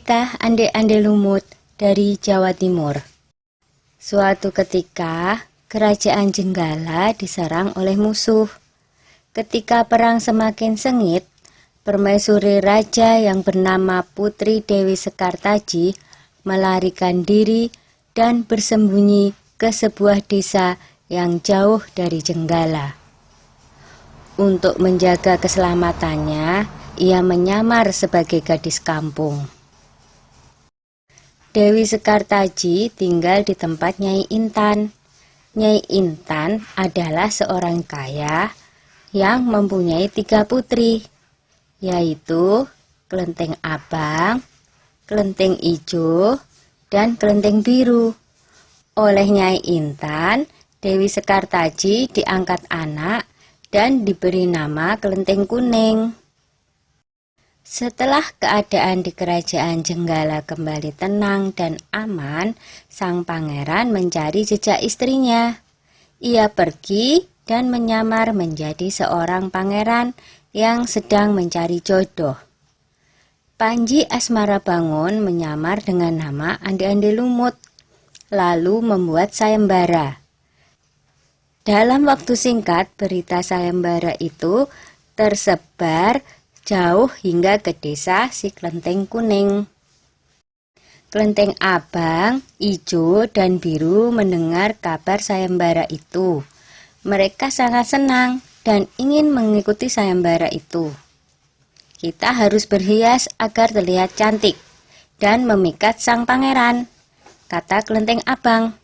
cerita Ande-Ande Lumut dari Jawa Timur. Suatu ketika, kerajaan Jenggala diserang oleh musuh. Ketika perang semakin sengit, permaisuri raja yang bernama Putri Dewi Sekartaji melarikan diri dan bersembunyi ke sebuah desa yang jauh dari Jenggala. Untuk menjaga keselamatannya, ia menyamar sebagai gadis kampung. Dewi Sekartaji tinggal di tempat Nyai Intan. Nyai Intan adalah seorang kaya yang mempunyai 3 putri, yaitu Kelenteng Abang, Kelenteng Ijo, dan Kelenteng Biru. Oleh Nyai Intan, Dewi Sekartaji diangkat anak dan diberi nama Kelenteng Kuning. Setelah keadaan di kerajaan Jenggala kembali tenang dan aman, sang pangeran mencari jejak istrinya. Ia pergi dan menyamar menjadi seorang pangeran yang sedang mencari jodoh. Panji Asmarabangun menyamar dengan nama Ande-Ande Lumut, lalu membuat sayembara. Dalam waktu singkat, berita sayembara itu tersebar jauh hingga ke desa si Kelenteng Kuning. Kelenteng Abang, Ijo, dan Biru mendengar kabar sayembara itu. Mereka sangat senang dan ingin mengikuti sayembara itu. Kita harus berhias agar terlihat cantik dan memikat sang pangeran, kata Kelenteng Abang.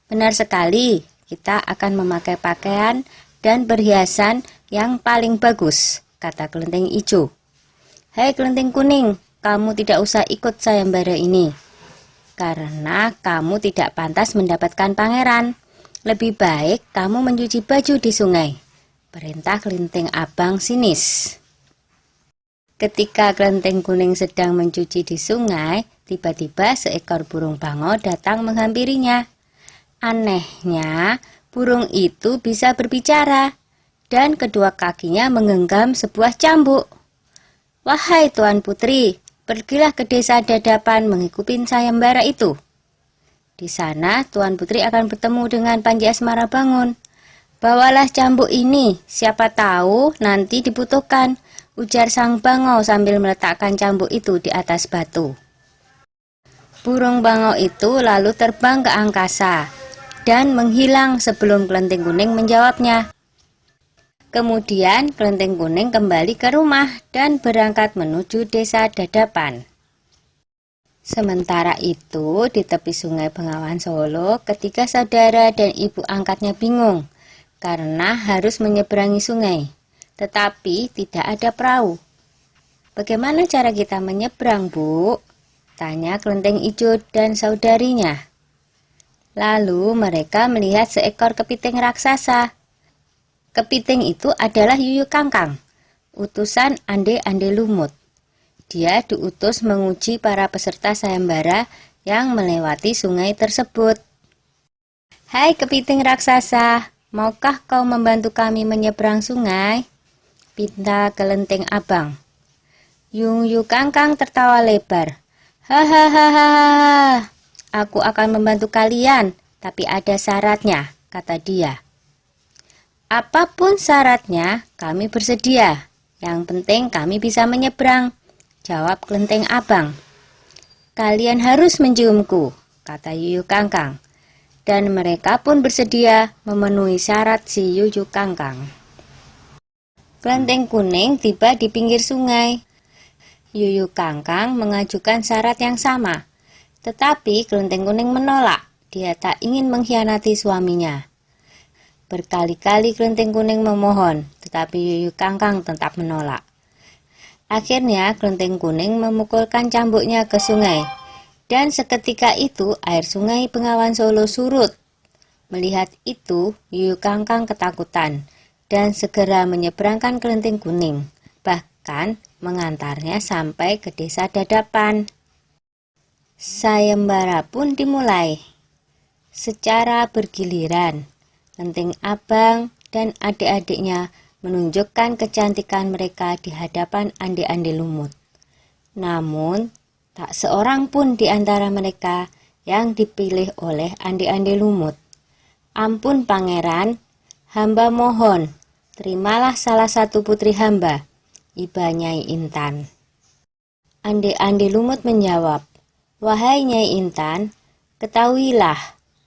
Benar sekali, kita akan memakai pakaian dan perhiasan yang paling bagus, kata Kelenteng Ijo. Hai Kelenteng Kuning, kamu tidak usah ikut sayembara ini, karena kamu tidak pantas mendapatkan pangeran. Lebih baik kamu mencuci baju di sungai, perintah Kelenteng Abang sinis. Ketika Kelenteng Kuning sedang mencuci di sungai, tiba-tiba seekor burung bangau datang menghampirinya. Anehnya, burung itu bisa berbicara dan kedua kakinya menggenggam sebuah cambuk. Wahai Tuan Putri, pergilah ke desa Dadapan mengikuti sayembara itu. Di sana Tuan Putri akan bertemu dengan Panji Asmarabangun. Bawalah cambuk ini, siapa tahu nanti dibutuhkan, ujar sang bangau sambil meletakkan cambuk itu di atas batu. Burung bangau itu lalu terbang ke angkasa dan menghilang sebelum Kelenteng Kuning menjawabnya. Kemudian Kelenteng Kuning kembali ke rumah dan berangkat menuju desa Dadapan. Sementara itu, di tepi sungai Bengawan Solo, ketiga saudara dan ibu angkatnya bingung karena harus menyeberangi sungai, tetapi tidak ada perahu. Bagaimana cara kita menyeberang, Bu? Tanya Kelenteng Ijo dan saudarinya. Lalu mereka melihat seekor kepiting raksasa. Kepiting itu adalah Yuyu Kangkang, utusan Ande-Ande Lumut. Dia diutus menguji para peserta sayembara yang melewati sungai tersebut. Hai kepiting raksasa, maukah kau membantu kami menyeberang sungai? Pinta Kelenteng Abang. Yuyu Kangkang tertawa lebar. Hahaha, aku akan membantu kalian, tapi ada syaratnya, kata dia. Apapun syaratnya, kami bersedia. Yang penting kami bisa menyeberang, jawab Kelenteng Abang. Kalian harus menciumku, kata Yuyu Kangkang. Dan mereka pun bersedia memenuhi syarat si Yuyu Kangkang. Kelenteng Kuning tiba di pinggir sungai. Yuyu Kangkang mengajukan syarat yang sama, tetapi Kelenteng Kuning menolak. Dia tak ingin mengkhianati suaminya. Berkali-kali Kelenteng Kuning memohon, tetapi Yuyu Kangkang tetap menolak. Akhirnya Kelenteng Kuning memukulkan cambuknya ke sungai, dan seketika itu air sungai Bengawan Solo surut. Melihat itu, Yuyu Kangkang ketakutan dan segera menyeberangkan Kelenteng Kuning, bahkan mengantarnya sampai ke desa Dadapan. Sayembara pun dimulai. Secara bergiliran, Kelenteng Abang dan adik-adiknya menunjukkan kecantikan mereka di hadapan Ande-Ande Lumut. Namun, Tak seorang pun di antara mereka yang dipilih oleh Ande-Ande Lumut. Ampun pangeran, hamba mohon, terimalah salah satu putri hamba, iba Nyai Intan. Ande-Ande Lumut menjawab, wahai Nyai Intan, ketahuilah,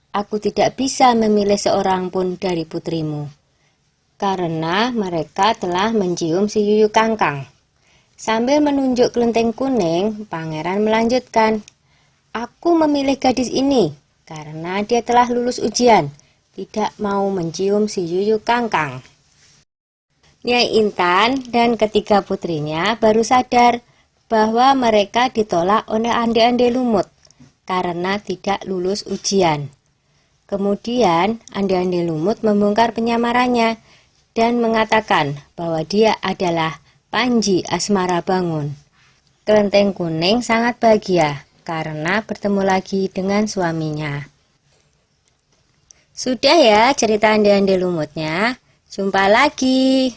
aku tidak bisa memilih seorang pun dari putrimu, karena mereka telah mencium si Yuyu Kangkang. Sambil menunjuk kelenteng kuning, pangeran melanjutkan, aku memilih gadis ini karena dia telah lulus ujian, tidak mau mencium si Yuyu Kangkang. Nyai Intan dan ketiga putrinya baru sadar bahwa mereka ditolak oleh Ande-Ande Lumut karena tidak lulus ujian. Kemudian Ande-Ande Lumut membongkar penyamarannya dan mengatakan bahwa dia adalah Panji Asmara Bangun. Kelenteng kuning sangat bahagia karena bertemu lagi dengan suaminya. Sudah ya cerita Ande-Ande Lumutnya. Jumpa lagi.